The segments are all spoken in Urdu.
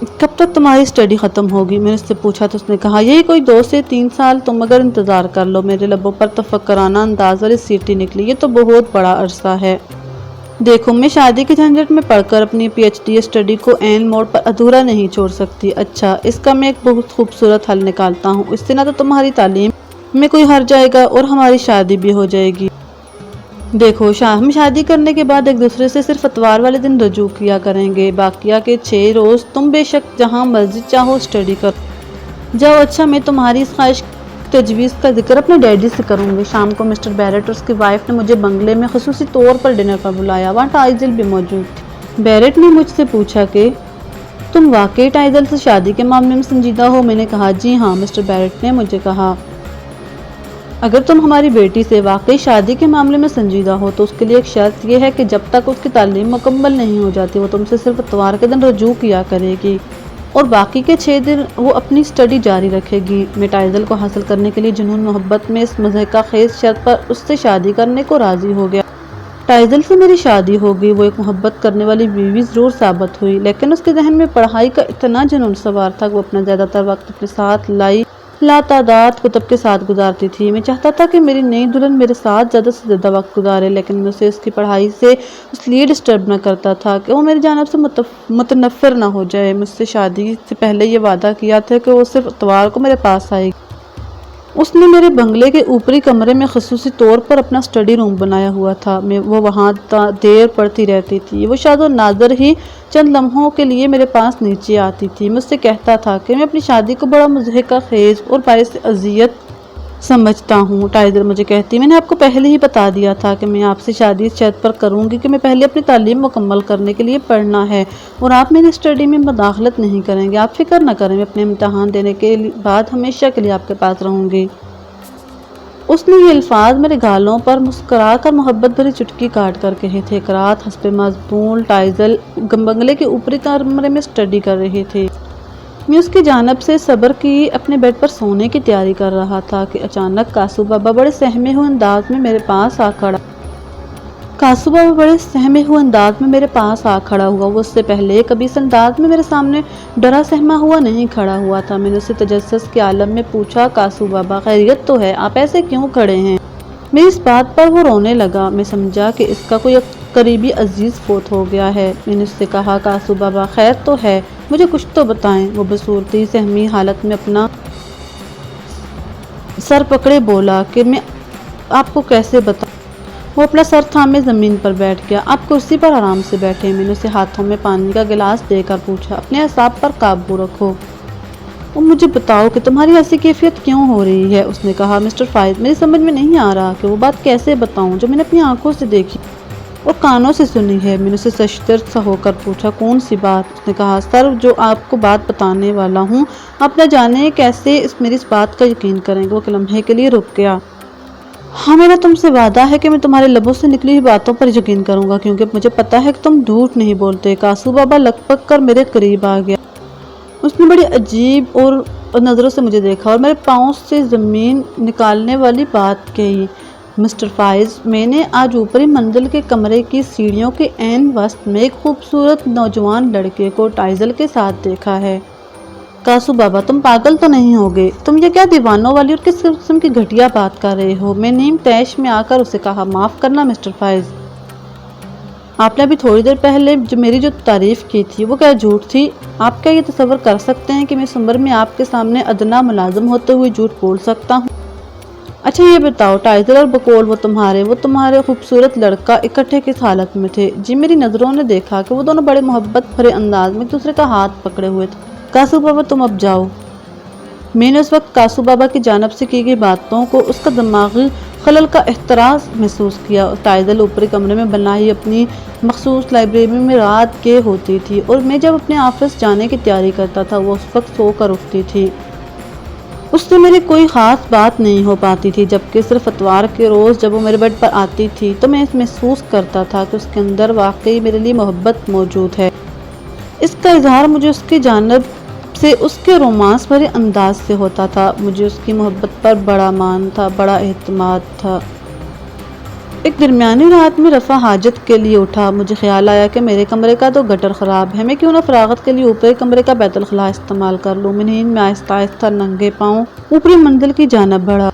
کب تک تمہاری اسٹڈی ختم ہوگی؟ میں نے اس سے پوچھا تو اس نے کہا یہی کوئی 2 سے 3 سال، تم اگر انتظار کر لو۔ میرے لبوں پر تفکرانہ انداز والی سیٹی نکلی، یہ تو بہت بڑا عرصہ ہے۔ دیکھو میں شادی کے جھنجٹ میں پڑھ کر اپنی پی ایچ ڈی اسٹڈی کو عین موڑ پر ادھورا نہیں چھوڑ سکتی۔ اچھا، اس کا میں ایک بہت خوبصورت حل نکالتا ہوں، اس سے نہ تو تمہاری تعلیم میں کوئی حرج آئے گا اور ہماری شادی بھی ہو جائے گی۔ دیکھو ہم شادی کرنے کے بعد ایک دوسرے سے صرف اتوار والے دن رجوع کیا کریں گے، باقیہ کے 6 روز تم بے شک جہاں مرضی چاہو اسٹڈی کرو جاؤ۔ اچھا، میں تمہاری اس خواہش تجویز کا ذکر اپنے ڈیڈی سے کروں گی۔ شام کو مسٹر بیرٹ اور اس کی وائف نے مجھے بنگلے میں خصوصی طور پر ڈنر پر بلایا، وہاں ٹائزل بھی موجود تھی۔ بیرٹ نے مجھ سے پوچھا کہ تم واقعی ٹائزل سے شادی کے معاملے میں سنجیدہ ہو؟ میں نے کہا جی ہاں۔ مسٹر بیرٹ نے مجھے کہا اگر تم ہماری بیٹی سے واقعی شادی کے معاملے میں سنجیدہ ہو تو اس کے لیے ایک شرط یہ ہے کہ جب تک اس کی تعلیم مکمل نہیں ہو جاتی وہ تم سے صرف اتوار کے دن رجوع کیا کرے گی اور باقی کے 6 دن وہ اپنی اسٹڈی جاری رکھے گی۔ میں ٹائزل کو حاصل کرنے کے لیے جنون محبت میں اس مضحکہ خیز شرط پر اس سے شادی کرنے کو راضی ہو گیا۔ ٹائزل سے میری شادی ہو گئی۔ وہ ایک محبت کرنے والی بیوی ضرور ثابت ہوئی، لیکن اس کے ذہن میں پڑھائی کا اتنا جنون سوار تھا کہ وہ اپنا زیادہ تر وقت اپنے ساتھ لائی لاتعداد کتب کے ساتھ گزارتی تھی۔ میں چاہتا تھا کہ میری نئی دلہن میرے ساتھ زیادہ سے زیادہ وقت گزارے، لیکن میں اسے اس کی پڑھائی سے اس لیے ڈسٹرب نہ کرتا تھا کہ وہ میری جانب سے متنفر نہ ہو جائے۔ مجھ سے شادی سے پہلے یہ وعدہ کیا تھا کہ وہ صرف اتوار کو میرے پاس آئے گی۔ اس نے میرے بنگلے کے اوپری کمرے میں خصوصی طور پر اپنا اسٹڈی روم بنایا ہوا تھا، وہ وہاں دیر پڑتی رہتی تھی۔ وہ شاد و نادر ہی چند لمحوں کے لیے میرے پاس نیچے آتی تھی۔ مجھ سے کہتا تھا کہ میں اپنی شادی کو بڑا مضحکہ خیز اور باعث اذیت سمجھتا ہوں۔ ٹائزل مجھے کہتی میں نے آپ کو پہلے ہی بتا دیا تھا کہ میں آپ سے شادی اس شرط پر کروں گی کہ میں پہلے اپنی تعلیم مکمل کرنے کے لیے پڑھنا ہے اور آپ میری اسٹڈی میں مداخلت نہیں کریں گے۔ آپ فکر نہ کریں، میں اپنے امتحان دینے کے بعد ہمیشہ کے لیے آپ کے پاس رہوں گی۔ اس نے یہ الفاظ میرے گالوں پر مسکرا کر محبت بھری چٹکی کاٹ کر کہے تھے۔ ایک رات حسب مضمون ٹائزل بنگلے کے اوپری کمرے میں اسٹڈی کر رہی تھی۔ میں اس کی جانب سے صبر کی اپنے بیڈ پر سونے کی تیاری کر رہا تھا کہ اچانک کاسو بابا بڑے سہمے ہوئے انداز میں میرے پاس آ کھڑا ہوا۔ وہ اس سے پہلے کبھی اس انداز میں میرے سامنے ڈرا سہما ہوا نہیں کھڑا ہوا تھا۔ میں نے اسے تجسس کے عالم میں پوچھا کاسو بابا خیریت تو ہے؟ آپ ایسے کیوں کھڑے ہیں؟ میری اس بات پر وہ رونے لگا۔ میں سمجھا کہ اس کا کوئی قریبی عزیز فوت ہو گیا ہے۔ میں نے اس سے کہا کاسو بابا خیر تو ہے، مجھے کچھ تو بتائیں۔ وہ بصورتی سہمی حالت میں اپنا سر پکڑے بولا کہ میں آپ کو کیسے بتاؤں۔ وہ اپنا سر تھامے زمین پر بیٹھ گیا۔ آپ کرسی پر آرام سے بیٹھے۔ میں نے اسے ہاتھوں میں پانی کا گلاس دے کر پوچھا اپنے اعصاب پر قابو رکھو اور مجھے بتاؤ کہ تمہاری ایسی کیفیت کیوں ہو رہی ہے؟ اس نے کہا مسٹر فائز میری سمجھ میں نہیں آ رہا کہ وہ بات کیسے بتاؤں جو میں نے اپنی آنکھوں سے دیکھی اور کانوں سے سنی ہے۔ میں نے اسے سشتر سا ہو کر پوچھا کون سی بات؟ اس نے کہا سر جو آپ کو بات بتانے والا ہوں آپ نہ جانے کیسے میری اس بات کا یقین کریں گے۔ وہ ایک لمحے کے لیے رک گیا۔ ہاں میرا تم سے وعدہ ہے کہ میں تمہارے لبوں سے نکلی ہوئی باتوں پر یقین کروں گا کیونکہ مجھے پتا ہے کہ تم جھوٹ نہیں بولتے۔ کاسو بابا لگ پک کر میرے قریب آ گیا۔ اس نے بڑی عجیب اور نظروں سے مجھے دیکھا اور میرے پاؤں سے زمین نکالنے والی بات کہی مسٹر فائز میں نے آج اوپری منزل کے کمرے کی سیڑھیوں کے عین وسط میں ایک خوبصورت نوجوان لڑکے کو ٹائزل کے ساتھ دیکھا ہے۔ کاسو بابا تم پاگل تو نہیں ہوگے؟ تم یہ کیا دیوانوں والی اور کس قسم کی گھٹیا بات کر رہے ہو؟ میں نیم تیش میں آ کر اسے کہا معاف کرنا مسٹر فائز، آپ نے ابھی تھوڑی دیر پہلے میری جو تعریف کی تھی وہ کیا جھوٹ تھی؟ آپ کیا یہ تصور کر سکتے ہیں کہ میں اس عمر میں آپ کے سامنے ادنا ملازم ہوتے ہوئے جھوٹ بول سکتا ہوں؟ اچھا یہ بتاؤ ٹائزل اور بقول وہ تمہارے خوبصورت لڑکا اکٹھے کس حالت میں تھے؟ جی میری نظروں نے دیکھا کہ وہ دونوں بڑے محبت بھرے انداز میں ایک دوسرے کا ہاتھ پکڑے ہوئے تھے۔ کاسو بابا تم اب جاؤ۔ میں نے اس وقت کاسو بابا کی جانب سے کی گئی باتوں کو اس کا دماغی خلل کا احتراز محسوس کیا۔ ٹائزل اوپری کمرے میں بنائی اپنی مخصوص لائبریری میں رات کے ہوتی تھی اور میں جب اپنے آفس جانے کی تیاری کرتا تھا وہ اس وقت سو کر اٹھتی تھی۔ اس سے میری کوئی خاص بات نہیں ہو پاتی تھی، جبکہ صرف اتوار کے روز جب وہ میرے بیڈ پر آتی تھی تو میں محسوس کرتا تھا کہ اس کے اندر واقعی میرے لیے محبت موجود ہے۔ اس کا اظہار مجھے اس کی جانب سے اس کے رومانس بھرے انداز سے ہوتا تھا۔ مجھے اس کی محبت پر بڑا مان تھا، بڑا اعتماد تھا۔ ایک درمیانی رات میں رفع حاجت کے لیے اٹھا۔ مجھے خیال آیا کہ میرے کمرے کا تو گٹر خراب ہے، میں کیوں نہ فراغت کے لیے اوپری کمرے کا بیت الخلاء استعمال کر لوں۔ میں نیند میں آہستہ آہستہ ننگے پاؤں اوپری منزل کی جانب بڑھا۔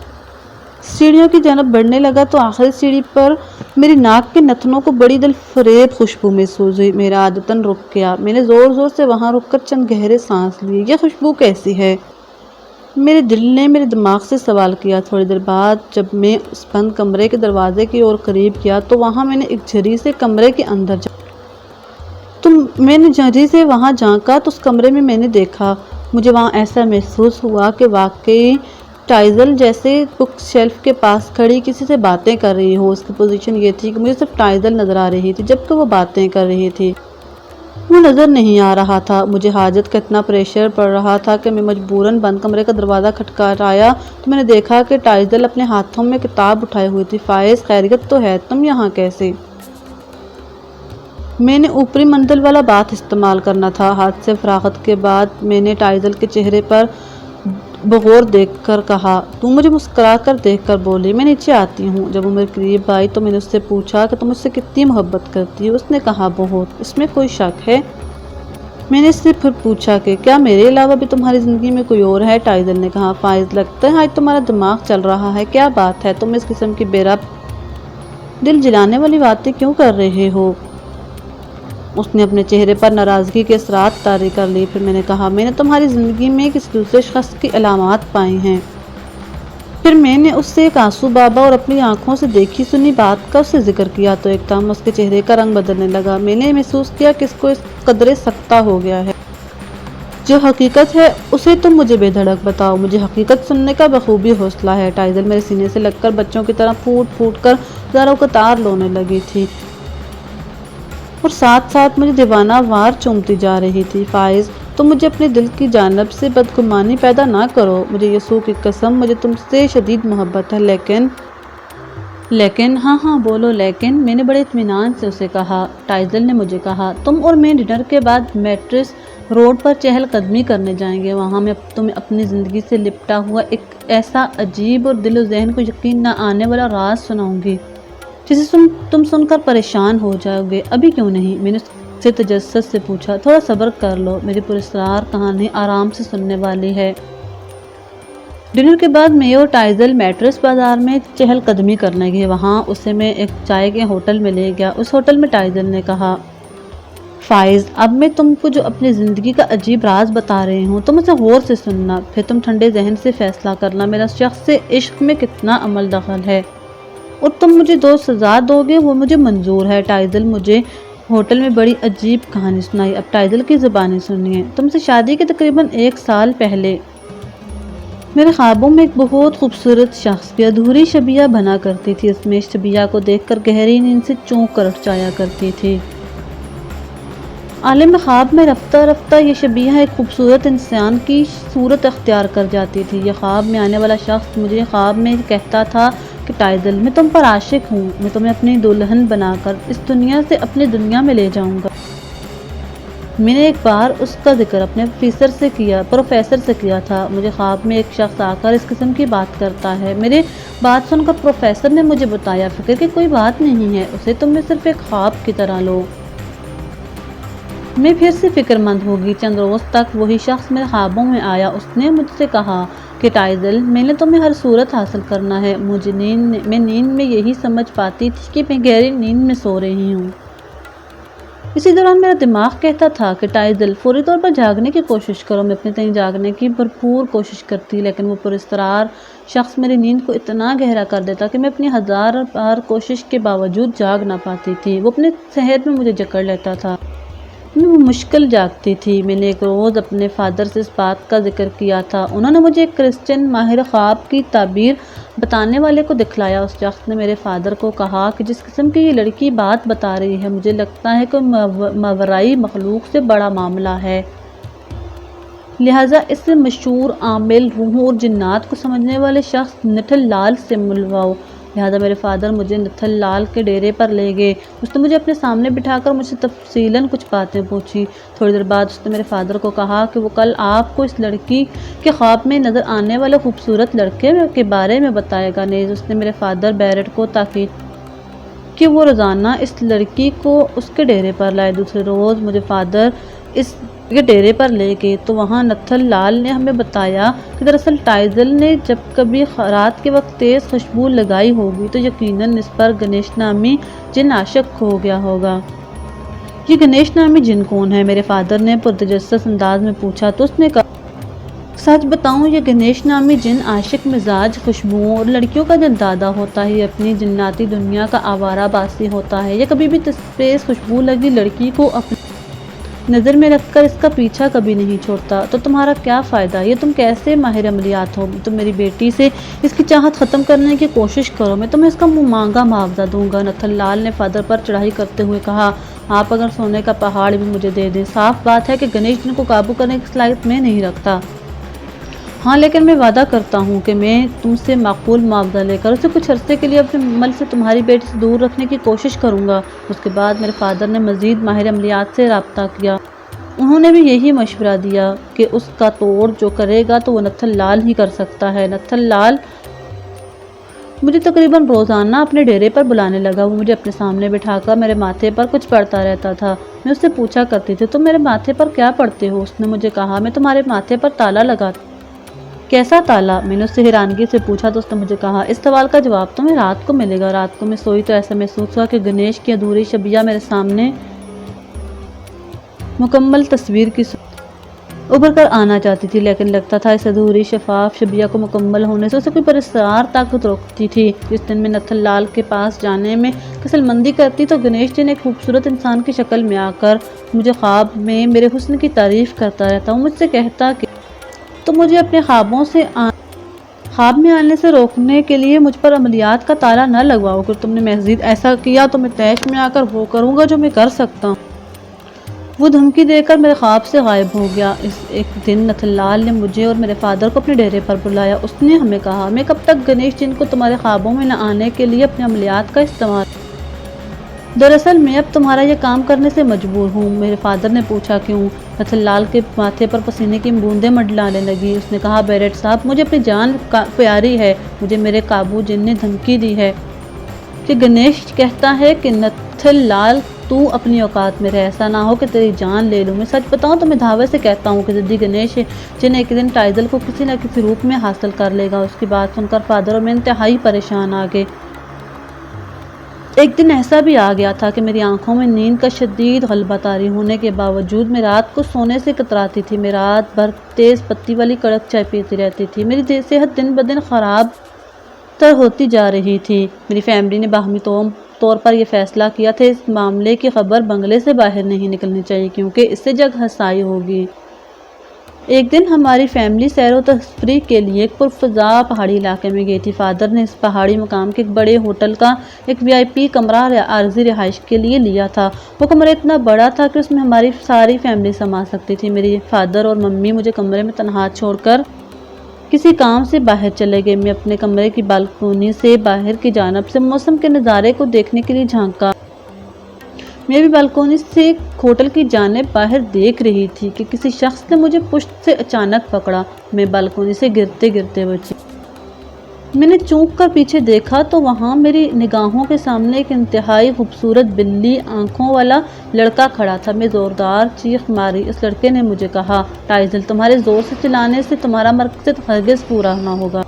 سیڑھیوں کی جانب بڑھنے لگا تو آخری سیڑھی پر میری ناک کے نتنوں کو بڑی دل فریب خوشبو محسوس ہوئی۔ میرا عادتاً رک گیا۔ میں نے زور زور سے وہاں رک کر چند گہرے سانس لیے۔ یہ خوشبو کیسی ہے؟ میرے دل نے میرے دماغ سے سوال کیا۔ تھوڑی دیر بعد جب میں اس بند کمرے کے دروازے کی اور قریب کیا تو وہاں میں نے ایک جھری سے کمرے کے اندر میں نے جھری سے وہاں جھانکا تو اس کمرے میں نے دیکھا، مجھے وہاں ایسا محسوس ہوا کہ واقعی ٹائزل جیسے بک شیلف کے پاس کھڑی کسی سے باتیں کر رہی ہو۔ اس کی پوزیشن یہ تھی کہ مجھے صرف ٹائزل نظر آ رہی تھی جبکہ وہ باتیں کر رہی تھی، وہ نظر نہیں آ رہا تھا۔ مجھے حاجت کا اتنا پریشر پڑ رہا تھا کہ میں مجبوراً بند کمرے کا دروازہ کھٹکھٹایا تو میں نے دیکھا کہ ٹائزل اپنے ہاتھوں میں کتاب اٹھائے ہوئی تھی۔ فائز، خیریت تو ہے؟ تم یہاں کیسے؟ میں نے اوپری منزل والا بات استعمال کرنا تھا۔ ہاتھ سے فراغت کے بعد میں نے ٹائزل کے چہرے پر بغور دیکھ کر کہا۔ تو مجھے مسکرا کر دیکھ کر بولی، میں نیچے آتی ہوں۔ جب وہ میرے قریب آئی تو میں نے اس سے پوچھا کہ تم مجھ سے کتنی محبت کرتی ہو؟ اس نے کہا، بہت۔ اس میں کوئی شک ہے؟ میں نے اس سے پھر پوچھا کہ کیا میرے علاوہ بھی تمہاری زندگی میں کوئی اور ہے؟ ٹائزل نے کہا، فائز، لگتا ہے آج تمہارا دماغ چل رہا ہے۔ کیا بات ہے؟ تم اس قسم کی بے ربط دل جلانے والی باتیں کیوں کر رہے ہو؟ اس نے اپنے چہرے پر ناراضگی کے اثرات طاری کر لی۔ پھر میں نے کہا، میں نے تمہاری زندگی میں کسی دوسرے شخص کی علامات پائی ہیں۔ پھر میں نے اس سے ایک آنسو بابا اور اپنی آنکھوں سے دیکھی سنی بات کا اس سے ذکر کیا تو ایک دم اس کے چہرے کا رنگ بدلنے لگا۔ میں نے محسوس کیا کہ اس کو اس قدرے سکتہ ہو گیا ہے۔ جو حقیقت ہے اسے تم مجھے بے دھڑک بتاؤ۔ مجھے حقیقت سننے کا بخوبی حوصلہ ہے۔ ٹائزل میرے سینے سے لگ کر بچوں کی طرح پھوٹ پھوٹ کر زاروں قطار رونے لگی تھی اور ساتھ ساتھ مجھے دیوانہ وار چومتی جا رہی تھی۔ فائز، تم مجھے اپنے دل کی جانب سے بدگمانی پیدا نہ کرو۔ مجھے یسوع کی قسم مجھے تم سے شدید محبت ہے، لیکن ہاں بولو لیکن، میں نے بڑے اطمینان سے اسے کہا۔ ٹائزل نے مجھے کہا، تم اور میں ڈنر کے بعد میٹرس روڈ پر چہل قدمی کرنے جائیں گے۔ وہاں میں تمہیں اپنی زندگی سے لپٹا ہوا ایک ایسا عجیب اور دل و ذہن کو یقین نہ آنے والا راز سناؤں گی جسے تم سن کر پریشان ہو جاؤ گے۔ ابھی کیوں نہیں؟ میں نے اس سے تجسس سے پوچھا۔ تھوڑا صبر کر لو، میری پراسرار کہانی آرام سے سننے والی ہے۔ ڈنر کے بعد میں اور ٹائزل میٹرس بازار میں چہل قدمی کرنے گئے۔ وہاں اسے میں ایک چائے کے ہوٹل میں لے گیا۔ اس ہوٹل میں ٹائزل نے کہا، فائز، اب میں تم کو جو اپنی زندگی کا عجیب راز بتا رہی ہوں تم اسے غور سے سننا، پھر تم ٹھنڈے ذہن سے فیصلہ کرنا میرا شخص سے عشق میں کتنا عمل دخل ہے اور تم مجھے جو سزا دو گے وہ مجھے منظور ہے۔ ٹائزل مجھے ہوٹل میں بڑی عجیب کہانی سنائی۔ اب ٹائزل کی زبانی سنیے۔ تم سے شادی کے تقریباً 1 سال پہلے میرے خوابوں میں ایک بہت خوبصورت شخص کی ادھوری شبیہ بنا کرتی تھی۔ اس میں شبیہ کو دیکھ کر گہری نیند سے چونک کر اٹھ جایا کرتی تھی۔ عالم خواب میں رفتہ رفتہ یہ شبیہ ایک خوبصورت انسان کی صورت اختیار کر جاتی تھی۔ یہ خواب میں آنے والا شخص مجھے خواب میں کہتا تھا کہ ٹائزل، میں تم پر عاشق ہوں، میں تمہیں اپنی دلہن بنا کر اس دنیا سے اپنی دنیا میں لے جاؤں گا۔ میں نے ایک بار اس کا ذکر اپنے پروفیسر سے کیا تھا۔ مجھے خواب میں ایک شخص آ کر اس قسم کی بات کرتا ہے۔ میری بات سن کر پروفیسر نے مجھے بتایا، فکر کی کوئی بات نہیں ہے، اسے تم نے صرف ایک خواب کی طرح لو۔ میں پھر سے فکر مند ہوگی۔ چند روز تک وہی شخص میرے خوابوں میں آیا۔ اس نے مجھ سے کہا کہ ٹائزل، میں نے تمہیں ہر صورت حاصل کرنا ہے۔ میں نیند میں یہی سمجھ پاتی تھی کہ میں گہری نیند میں سو رہی ہوں۔ اسی دوران میرا دماغ کہتا تھا کہ ٹائزل، فوری طور پر جاگنے کی کوشش کرو۔ میں اپنے تئیں جاگنے کی بھرپور کوشش کرتی لیکن وہ پراسرار شخص میری نیند کو اتنا گہرا کر دیتا کہ میں اپنی ہزار بار کوشش کے باوجود جاگ نہ پاتی تھی۔ وہ اپنے صحت میں مجھے جکڑ لیتا تھا، میں وہ مشکل جاگتی تھی۔ میں نے ایک روز اپنے فادر سے اس بات کا ذکر کیا تھا۔ انہوں نے مجھے ایک کرسچن ماہر خواب کی تعبیر بتانے والے کو دکھلایا۔ اس شخص نے میرے فادر کو کہا کہ جس قسم کی یہ لڑکی بات بتا رہی ہے، مجھے لگتا ہے کہ ماورائی مخلوق سے بڑا معاملہ ہے، لہٰذا اس سے مشہور عامل روحوں اور جنات کو سمجھنے والے شخص نٹھل لال سے ملواؤ۔ لہٰذا میرے فادر مجھے نٹھل لال کے ڈیرے پر لے گئے۔ اس نے مجھے اپنے سامنے بٹھا کر مجھ سے تفصیلاً کچھ باتیں پوچھی۔ تھوڑی دیر بعد اس نے میرے فادر کو کہا کہ وہ کل آپ کو اس لڑکی کے خواب میں نظر آنے والے خوبصورت لڑکے کے بارے میں بتائے گا۔ نیز اس نے میرے فادر بیرٹ کو تاکید کہ وہ روزانہ اس لڑکی کو اس کے ڈیرے پر لائے۔ دوسرے روز مجھے فادر اس کے ڈیرے پر لے گئے تو وہاں نتھن لال نے ہمیں بتایا کہ دراصل ٹائزل نے جب کبھی رات کے وقت تیز خوشبو لگائی ہوگی تو یقیناً اس پر گنیش نامی جن عاشق ہو گیا ہوگا۔ یہ گنیش نامی جن کون ہے؟ میرے فادر نے پرتجسس انداز میں پوچھا تو اس نے کہا، سچ بتاؤں یہ گنیش نامی جن عاشق مزاج خوشبوؤں اور لڑکیوں کا دل دادا ہوتا ہے، یہ اپنی جناتی دنیا کا آوارہ باسی ہوتا ہے، یہ کبھی بھی تیز خوشبو لگی لڑکی کو اپنی نظر میں رکھ کر اس کا پیچھا کبھی نہیں چھوڑتا۔ تو تمہارا کیا فائدہ؟ یہ تم کیسے ماہر عملیات ہو؟ تم میری بیٹی سے اس کی چاہت ختم کرنے کی کوشش کرو، میں تمہیں اس کا منہ مانگا معاوضہ دوں گا۔ نتھن لال نے فادر پر چڑھائی کرتے ہوئے کہا، آپ اگر سونے کا پہاڑ بھی مجھے دے دیں، صاف بات ہے کہ گنیش جن کو قابو کرنے کی صلاحیت میں نہیں رکھتا۔ ہاں لیکن میں وعدہ کرتا ہوں کہ میں تم سے معقول معاوضہ لے کر اسے کچھ عرصے کے لیے اپنے عمل سے تمہاری بیٹی سے دور رکھنے کی کوشش کروں گا۔ اس کے بعد میرے فادر نے مزید ماہر عملیات سے رابطہ کیا۔ انہوں نے بھی یہی مشورہ دیا کہ اس کا توڑ جو کرے گا تو وہ نتھن لال ہی کر سکتا ہے۔ نتھن لال مجھے تقریباً روزانہ اپنے ڈیرے پر بلانے لگا۔ وہ مجھے اپنے سامنے بٹھا کر میرے ماتھے پر کچھ پڑھتا رہتا تھا۔ میں اس سے پوچھا کرتی تھی، تم میرے ماتھے پر کیا پڑھتے ہو؟ اس نے مجھے کہا، میں تمہارے ماتھے پر تالا لگاتا ہوں۔ کیسا تالا؟ میں نے اس سے حیرانگی سے پوچھا تو اس نے مجھے کہا، اس سوال کا جواب تمہیں رات کو ملے گا۔ رات کو میں سوئی تو ایسا محسوس ہوا کہ گنیش کی ادھوری شبیہ میرے سامنے مکمل تصویر کی ابھر کر آنا چاہتی تھی، لیکن لگتا تھا اس ادھوری شفاف شبیہ کو مکمل ہونے سے اسے کوئی پراسرار طاقت روکتی تھی۔ جس دن میں نتھن لال کے پاس جانے میں کسل مندی کرتی تو گنیش جن ایک خوبصورت انسان کی شکل میں آ کر مجھے خواب میں میرے حسن کی تعریف کرتا رہتا۔ وہ مجھ سے کہتا کہ تم مجھے اپنے خواب میں آنے سے روکنے کے لیے مجھ پر عملیات کا تالا نہ لگواؤ، اگر تم نے مزید ایسا کیا تو میں طیش میں آ کر وہ کروں گا جو میں کر سکتا ہوں۔ وہ دھمکی دے کر میرے خواب سے غائب ہو گیا۔ ایک دن نتھن لال نے مجھے اور میرے فادر کو اپنے ڈیرے پر بلایا۔ اس نے ہمیں کہا، میں کب تک گنیش جن کو تمہارے خوابوں میں نہ آنے کے لیے اپنے عملیات کا استعمال؟ دراصل میں اب تمہارا یہ کام کرنے سے مجبور ہوں۔ میرے فادر نے پوچھا، کیوں؟ نتھن لال کے ماتھے پر پسینے کی بوندیں منڈلانے لگی۔ اس نے کہا، بیرٹ صاحب، مجھے اپنی جان پیاری ہے۔ مجھے میرے قابو جن نے دھمکی دی ہے کہ گنیش کہتا ہے کہ نتھن لال تو اپنی اوقات میں رہ، ایسا نہ ہو کہ تیری جان لے لوں۔ میں سچ بتاؤں تو میں دھاوے سے کہتا ہوں کہ ضدی گنیش جن ایک دن ٹائزل کو کسی نہ کسی روپ میں حاصل کر لے گا۔ اس کی بات سن کر فادر اور میں انتہائی پریشان آ گئے۔ ایک دن ایسا بھی آ گیا تھا کہ میری آنکھوں میں نیند کا شدید غلبہ طاری ہونے کے باوجود میں رات کو سونے سے کتراتی تھی۔ میں رات بھر تیز پتی والی کڑک چائے پیتی رہتی تھی۔ میری صحت دن بدن خراب تر ہوتی جا رہی تھی۔ میری فیملی نے باہمی طور پر یہ فیصلہ کیا تھا اس معاملے کی خبر بنگلے سے باہر نہیں نکلنی چاہیے کیونکہ اس سے جگ ہنسائی ہوگی۔ ایک دن ہماری فیملی سیر و تفریح کے لیے ایک پرفضا پہاڑی علاقے میں گئی تھی۔ فادر نے اس پہاڑی مقام کے ایک بڑے ہوٹل کا ایک VIP کمرہ عارضی رہائش کے لیے لیا تھا۔ وہ کمرہ اتنا بڑا تھا کہ اس میں ہماری ساری فیملی سما سکتی تھی۔ میری فادر اور ممی مجھے کمرے میں تنہا چھوڑ کر کسی کام سے باہر چلے گئے۔ میں اپنے کمرے کی بالکونی سے باہر کی جانب سے موسم کے نظارے کو دیکھنے کے لیے جھانکا۔ میں بھی بالکونی سے ہوٹل کی جانب باہر دیکھ رہی تھی کہ کسی شخص نے مجھے پشت سے اچانک پکڑا۔ میں بالکونی سے گرتے گرتے بچی۔ میں نے چونک کر پیچھے دیکھا تو وہاں میری نگاہوں کے سامنے ایک انتہائی خوبصورت بلی آنکھوں والا لڑکا کھڑا تھا۔ میں زوردار چیخ ماری۔ اس لڑکے نے مجھے کہا، ٹائزل، تمہارے زور سے چلانے سے تمہارا مقصد ہرگز پورا نہ ہوگا۔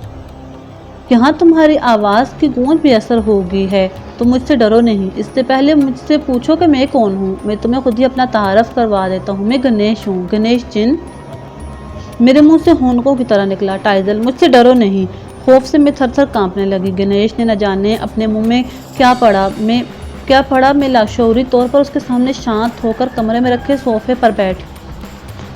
یہاں تمہاری آواز کی گونج بے اثر ہو گئی ہے۔ تم مجھ سے ڈرو نہیں۔ اس سے پہلے مجھ سے پوچھو کہ میں کون ہوں۔ میں تمہیں خود ہی اپنا تعارف کروا دیتا ہوں۔ میں گنیش ہوں، گنیش جن۔ میرے منہ سے ہونکوں کی طرح نکلا، ٹائزل، مجھ سے ڈرو نہیں۔ خوف سے میں تھر تھر کانپنے لگی۔ گنیش نے نہ جانے اپنے منہ میں کیا پڑا میں لاشعوری طور پر اس کے سامنے شانت ہو کر کمرے میں رکھے صوفے پر بیٹھی۔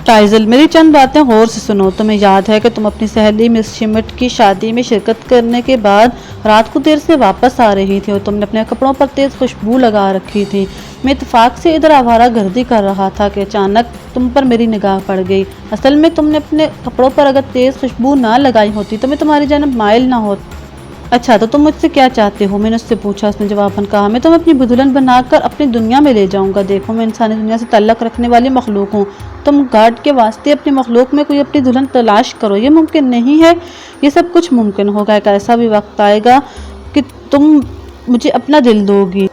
ٹائزل، میری چند باتیں غور سے سنو۔ تمہیں یاد ہے کہ تم اپنی سہیلی مس شمٹ کی شادی میں شرکت کرنے کے بعد رات کو دیر سے واپس آ رہی تھی اور تم نے اپنے کپڑوں پر تیز خوشبو لگا رکھی تھی۔ میں اتفاق سے ادھر آوارہ گردی کر رہا تھا کہ اچانک تم پر میری نگاہ پڑ گئی۔ اصل میں تم نے اپنے کپڑوں پر اگر تیز خوشبو نہ لگائی ہوتی تو میں تمہاری جانب مائل نہ ہوتا۔ اچھا تو تم مجھ سے کیا چاہتے ہو؟ میں نے اس سے پوچھا۔ اس نے جواباً کہا، میں تمہیں اپنی دلہن بنا کر اپنی دنیا میں لے جاؤں گا۔ دیکھو، میں انسانی دنیا سے تعلق رکھنے والی مخلوق ہوں۔ تم گارڈ کے واسطے اپنی مخلوق میں کوئی اپنی دلہن تلاش کرو، یہ ممکن نہیں ہے۔ یہ سب کچھ ممکن ہوگا، ایک ایسا بھی وقت آئے گا کہ تم مجھے اپنا دل دو گی۔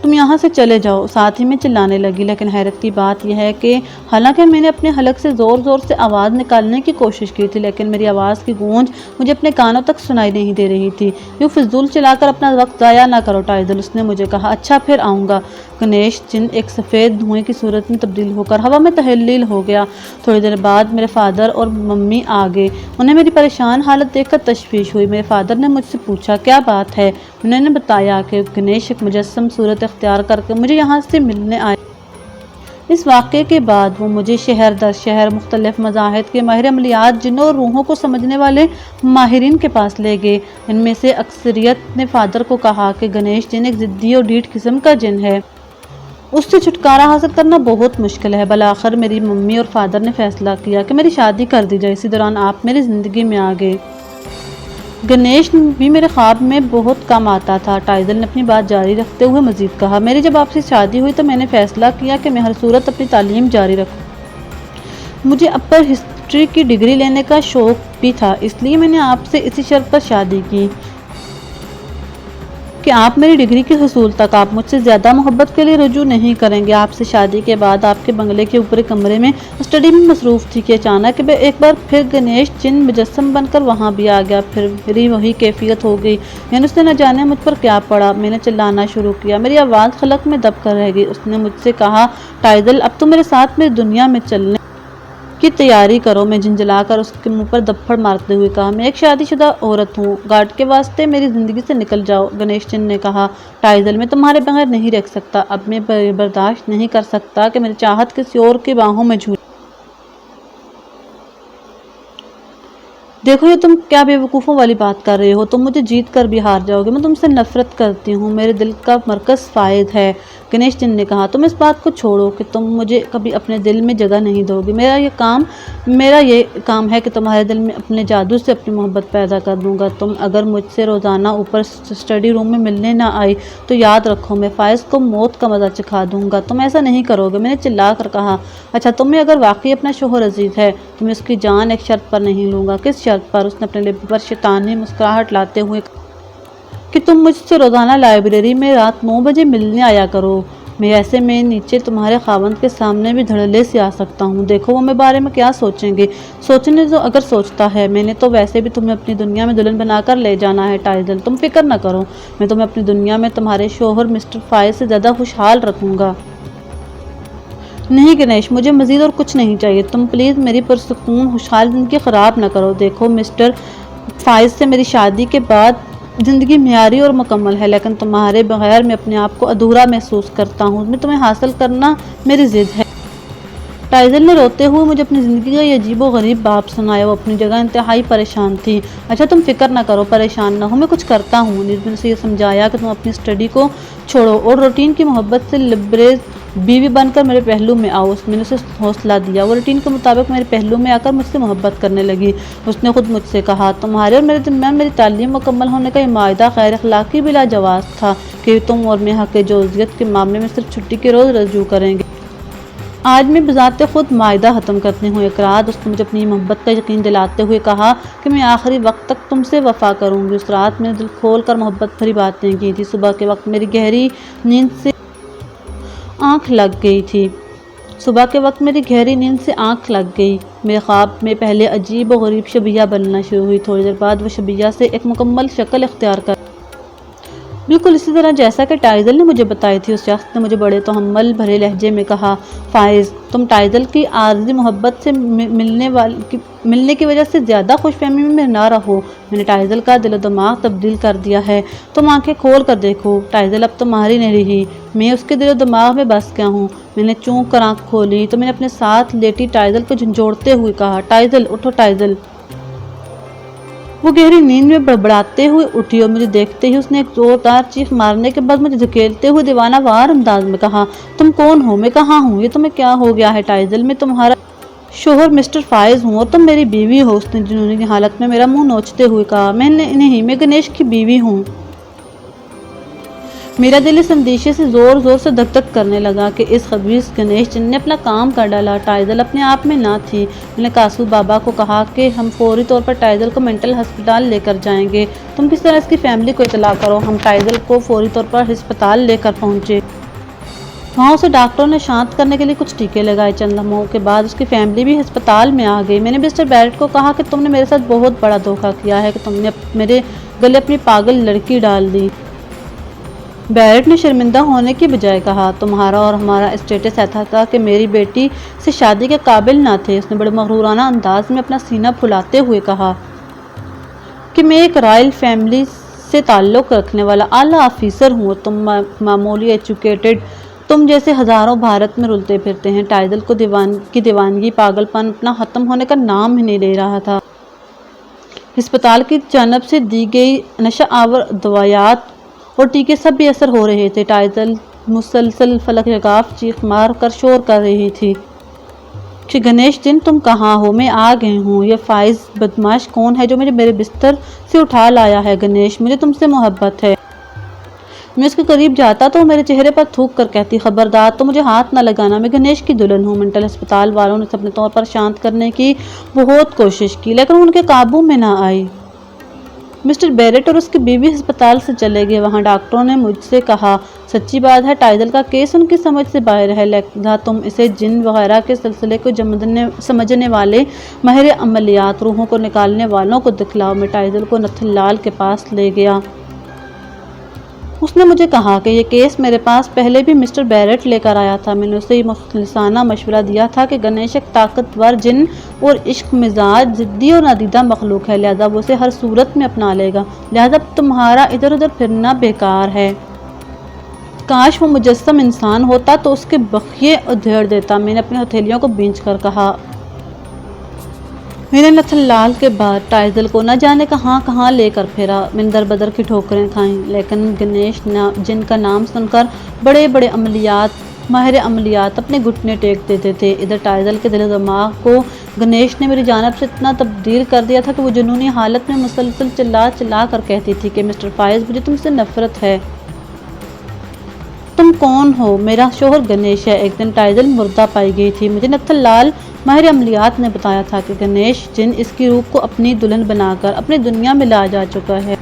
تم یہاں سے چلے جاؤ، ساتھ ہی میں چلانے لگی۔ لیکن حیرت کی بات یہ ہے کہ حالانکہ میں نے اپنے حلق سے زور زور سے آواز نکالنے کی کوشش کی تھی، لیکن میری آواز کی گونج مجھے اپنے کانوں تک سنائی نہیں دے رہی تھی۔ یوں فضول چلا کر اپنا وقت ضائع نہ کرو ٹائدل، اس نے مجھے کہا۔ اچھا پھر آؤں گا۔ گنیش جن ایک سفید دھوئیں کی صورت میں تبدیل ہو کر ہوا میں تحلیل ہو گیا۔ تھوڑی دیر بعد میرے فادر اور ممی آ گئے۔ انہیں میری پریشان حالت دیکھ کر تشویش ہوئی۔ میرے فادر نے مجھ سے پوچھا کیا بات ہے؟ میں نے بتایا کہ گنیش ایک مجسم صورت اختیار کر کے مجھے یہاں سے ملنے آئے۔ اس واقعے کے بعد وہ مجھے شہر در شہر مختلف مذاہب کے ماہر عملیات جنوں اور روحوں کو سمجھنے والے ماہرین کے پاس لے گئے۔ ان میں سے اکثریت نے فادر کو کہا کہ گنیش جن ایک ضدی اور ڈھیٹ قسم کا جن ہے، اس سے چھٹکارا حاصل کرنا بہت مشکل ہے۔ بالآخر میری ممی اور فادر نے فیصلہ کیا کہ میری شادی کر دی جائے۔ اسی دوران آپ میری زندگی میں آ گئے۔ گنیش بھی میرے خواب میں بہت کم آتا تھا، ٹائدل نے اپنی بات جاری رکھتے ہوئے مزید کہا۔ میری جب آپ سے شادی ہوئی تو میں نے فیصلہ کیا کہ میں ہر صورت اپنی تعلیم جاری رکھوں۔ مجھے اپر ہسٹری کی ڈگری لینے کا شوق بھی تھا، اس لیے میں نے آپ سے اسی شرط پر شادی کی کہ آپ میری ڈگری کے حصول تک آپ مجھ سے زیادہ محبت کے لیے رجوع نہیں کریں گے۔ آپ سے شادی کے بعد آپ کے بنگلے کے اوپری کمرے میں اسٹڈی میں مصروف تھی کہ اچانک ایک بار پھر گنیش جن مجسم بن کر وہاں بھی آ گیا۔ پھر میری وہی کیفیت ہو گئی، یعنی اس نے نہ جانے مجھ پر کیا پڑا۔ میں نے چلانا شروع کیا، میری آواز خلق میں دب کر رہ گئی۔ اس نے مجھ سے کہا ٹائدل اب تو میرے ساتھ میری دنیا میں چلنے کی تیاری کرو۔ میں جھنجھلا کر اس کے منہ پر دپڑ مارتے ہوئے کہا میں ایک شادی شدہ عورت ہوں، گاڈ کے واسطے میری زندگی سے نکل جاؤ۔ گنیش جن نے کہا ٹائدل میں تمہارے بغیر نہیں رہ سکتا، اب میں برداشت نہیں کر سکتا کہ میری چاہت کسی اور کی باہوں میں جھولے۔ دیکھو یہ تم کیا بے وقوفوں والی بات کر رہے ہو، تم مجھے جیت کر بھی ہار جاؤ گے۔ میں تم سے نفرت کرتی ہوں، میرے دل کا مرکز فائز ہے۔ گنیش جن نے کہا تم اس بات کو چھوڑو کہ تم مجھے کبھی اپنے دل میں جگہ نہیں دو گی۔ میرا یہ کام ہے کہ تمہارے دل میں اپنے جادو سے اپنی محبت پیدا کر دوں گا۔ تم اگر مجھ سے روزانہ اوپر اسٹڈی روم میں ملنے نہ آئی تو یاد رکھو میں فائز کو موت کا مزہ چکھا دوں گا۔ تم ایسا نہیں کرو گے، میں نے چلا کر کہا۔ اچھا تمہیں اگر واقعی اپنا شوہر عزیز ہے تو میں اس کی جان ایک شرط پر نہیں لوں گا۔ کس شرط پر؟ اس نے اپنے لب پر شیطانی مسکراہٹ لاتے ہوئے کہا کہ تم مجھ سے روزانہ لائبریری میں رات 9 بجے ملنے آیا کرو۔ میں ایسے میں نیچے تمہارے خاوند کے سامنے بھی دھڑلے سے آ سکتا ہوں۔ دیکھو وہ میرے بارے میں کیا سوچیں گے، سوچنے دو اگر سوچتا ہے۔ میں نے تو ویسے بھی تمہیں اپنی دنیا میں دلہن بنا کر لے جانا ہے ٹائدل، تم فکر نہ کرو، میں تمہیں اپنی دنیا میں تمہارے شوہر مسٹر فائز سے زیادہ خوشحال رکھوں گا۔ نہیں گنیش، مجھے مزید اور کچھ نہیں چاہیے، تم پلیز میری پرسکون خوشحال زندگی خراب نہ کرو۔ دیکھو مسٹر فائز سے میری شادی کے بعد زندگی معیاری اور مکمل ہے، لیکن تمہارے بغیر میں اپنے آپ کو ادھورا محسوس کرتا ہوں۔ میں تمہیں حاصل کرنا میری ضد ہے۔ ٹائدل نے روتے ہوئے مجھے اپنی زندگی کا یہ عجیب و غریب باب سنایا۔ وہ اپنی جگہ انتہائی پریشان تھی۔ اچھا تم فکر نہ کرو، پریشان نہ ہو، میں کچھ کرتا ہوں۔ نے اسے یہ سمجھایا کہ تم اپنی اسٹڈی کو چھوڑو اور روٹین کی محبت سے لبریز بیوی بن کر میرے پہلو میں آؤ۔ میں نے اسے حوصلہ دیا، وہ روٹین کے مطابق میرے پہلو میں آ کر مجھ سے محبت کرنے لگی۔ اس نے خود مجھ سے کہا تمہارے اور میرے درمیان میری تعلیم مکمل ہونے کا یہ معاہدہ غیر اخلاقی بلا جواز تھا کہ تم اور میں حق جوزیت کے معاملے میں صرف چھٹی کے روز رجوع کریں گے۔ آج میں بذات خود معاہدہ ختم کرتی ہوں۔ ایک رات اس نے مجھے اپنی محبت کا یقین دلاتے ہوئے کہا کہ میں آخری وقت تک تم سے وفا کروں گی۔ اس رات میں نے دل کھول کر محبت بھری باتیں کی تھی۔ صبح کے وقت میری گہری نیند سے آنکھ لگ گئی۔ میرے خواب میں پہلے عجیب و غریب شبیہ بننا شروع ہوئی، تھوڑی دیر بعد وہ شبیہ سے ایک مکمل شکل اختیار کر بالکل اسی طرح جیسا کہ ٹائدل نے مجھے بتائی تھی۔ اس شخص نے مجھے بڑے تحمل بھرے لہجے میں کہا فائز تم ٹائدل کی عارضی محبت سے ملنے کی وجہ سے زیادہ خوش فہمی میں نہ رہو۔ میں نے ٹائدل کا دل و دماغ تبدیل کر دیا ہے، تم آنکھیں کھول کر دیکھو، ٹائدل اب تمہاری نہیں رہی، میں اس کے دل و دماغ میں بس گیا ہوں۔ میں نے چونک کر آنکھ کھولی تو میں نے اپنے ساتھ لیٹی ٹائدل کو جھنجھوڑتے ہوئے کہا ٹائدل اٹھو ٹائدل۔ وہ گہری نیند میں بڑبڑاتے ہوئے اٹھی اور مجھے دیکھتے ہی اس نے ایک زوردار چیخ مارنے کے بعد مجھے دھکیلتے ہوئے دیوانہ وار انداز میں کہا تم کون ہو، میں کہاں ہوں، یہ تمہیں کیا ہو گیا ہے ٹائدل؟ میں تمہارا شوہر مسٹر فائز ہوں اور تم میری بیوی ہو۔ اس نے جنونی کی حالت میں میرا منہ نوچتے ہوئے کہا میں نہیں، میں گنیش کی بیوی ہوں۔ میرا دل اس اندیشے سے زور زور سے دھک دھک کرنے لگا کہ اس خبیث گنیش جن نے اپنا کام کر ڈالا۔ ٹائزل اپنے آپ میں نہ تھی۔ میں نے کاسو بابا کو کہا کہ ہم فوری طور پر ٹائزل کو مینٹل ہسپتال لے کر جائیں گے، تم کس طرح اس کی فیملی کو اطلاع کرو۔ ہم ٹائزل کو فوری طور پر ہسپتال لے کر پہنچے۔ وہاں اسے ڈاکٹروں نے شانت کرنے کے لیے کچھ ٹیکے لگائے۔ چند لمحوں کے بعد اس کی فیملی بھی ہسپتال میں آ گئی۔ میں نے مسٹر بیرٹ کو کہا کہ تم نے میرے ساتھ بہت بڑا دھوکہ کیا ہے کہ تم نے میرے گلے اپنی پاگل لڑکی ڈال دی۔ بیرٹ نے شرمندہ ہونے کی بجائے کہا، تمہارا اور ہمارا اسٹیٹس ایسا تھا کہ میری بیٹی سے شادی کے قابل نہ تھے۔ اس نے بڑے مغرورانہ انداز میں اپنا سینہ پھلاتے ہوئے کہا کہ میں ایک رائل فیملی سے تعلق رکھنے والا اعلیٰ آفیسر ہوں، تم معمولی ایجوکیٹڈ، تم جیسے ہزاروں بھارت میں رلتے پھرتے ہیں۔ ٹائزل کو کی دیوانگی، پاگل پن اپنا ختم ہونے کا نام ہی نہیں لے رہا تھا۔ ہسپتال کی جانب سے دی گئی نشہ آور دوائیات اور ٹیکے سب بے اثر ہو رہے تھے۔ ٹائزل مسلسل فلک شگاف چیخ مار کر شور کر رہی تھی کہ گنیش جن تم کہاں ہو، میں آ گئی ہوں۔ یہ فائز بدماش کون ہے جو مجھے میرے بستر سے اٹھا لایا ہے؟ گنیش، مجھے تم سے محبت ہے۔ میں اس کے قریب جاتا تو میرے چہرے پر تھوک کر کہتی، خبردار، تو مجھے ہاتھ نہ لگانا، میں گنیش کی دلہن ہوں۔ مینٹل ہسپتال والوں نے اپنے طور پر شانت کرنے کی بہت کوشش کی لیکن ان کے قابو میں نہ آئی۔ مسٹر بیرٹ اور اس کی بیوی ہسپتال سے چلے گئے۔ وہاں ڈاکٹروں نے مجھ سے کہا، سچی بات ہے ٹائزل کا کیس ان کی سمجھ سے باہر ہے، لہذا تم اسے جن وغیرہ کے سلسلے کو سمجھنے والے ماہر عملیات، روحوں کو نکالنے والوں کو دکھلاؤ۔ میں ٹائزل کو نتھن لال کے پاس لے گیا۔ اس نے مجھے کہا کہ یہ کیس میرے پاس پہلے بھی مسٹر بیرٹ لے کر آیا تھا۔ میں نے اسے یہ مخلصانہ مشورہ دیا تھا کہ گنیش ایک طاقتور جن اور عشق مزاج، ضدی اور نادیدہ مخلوق ہے، لہذا وہ اسے ہر صورت میں اپنا لے گا، لہذا تمہارا ادھر ادھر پھرنا بیکار ہے۔ کاش وہ مجسم انسان ہوتا تو اس کے بخیے ادھیڑ دیتا، میں نے اپنی ہتھیلیوں کو بھینچ کر کہا۔ میں نے نتھن لال کے بعد ٹائزل کو نہ جانے کہاں کہاں لے کر پھرا۔ میں نے در بدر کی ٹھوکریں کھائیں لیکن گنیش جن کا نام سن کر بڑے بڑے ماہر عملیات اپنے گھٹنے ٹیک دیتے تھے۔ ادھر ٹائزل کے دل و دماغ کو گنیش نے میری جانب سے اتنا تبدیل کر دیا تھا کہ وہ جنونی حالت میں مسلسل چلا چلا کر کہتی تھی کہ مسٹر فائز، مجھے تم سے نفرت ہے۔ تم کون ہو؟ میرا شوہر گنیش ہے۔ ایک دن ٹائزل مردہ پائی گئی تھی۔ مجھے نتھن لال ماہر عملیات نے بتایا تھا کہ گنیش جن اس کی روح کو اپنی دلہن بنا کر اپنی دنیا میں لا جا چکا ہے۔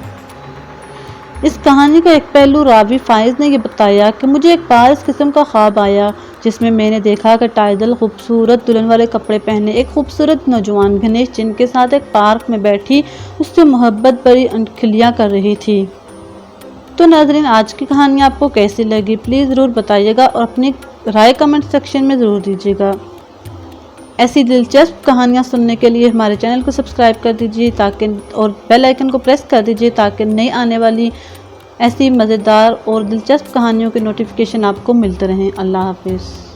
اس کہانی کا ایک پہلو راوی فائز نے یہ بتایا کہ مجھے ایک بار اس قسم کا خواب آیا جس میں نے دیکھا کہ ٹائزل خوبصورت دلہن والے کپڑے پہنے ایک خوبصورت نوجوان گنیش جن کے ساتھ ایک پارک میں بیٹھی اس سے محبت بھری انکھلیاں کر رہی تھی۔ تو ناظرین، آج کی کہانی آپ کو کیسی لگی پلیز ضرور بتائیے گا اور اپنی رائے کمنٹ سیکشن میں ضرور دیجیے گا۔ ایسی دلچسپ کہانیاں سننے کے لیے ہمارے چینل کو سبسکرائب کر دیجیے اور بیل آئیکن کو پریس کر دیجیے تاکہ نئی آنے والی ایسی مزیدار اور دلچسپ کہانیوں کے نوٹیفیکیشن آپ کو ملتے رہیں۔ اللہ حافظ۔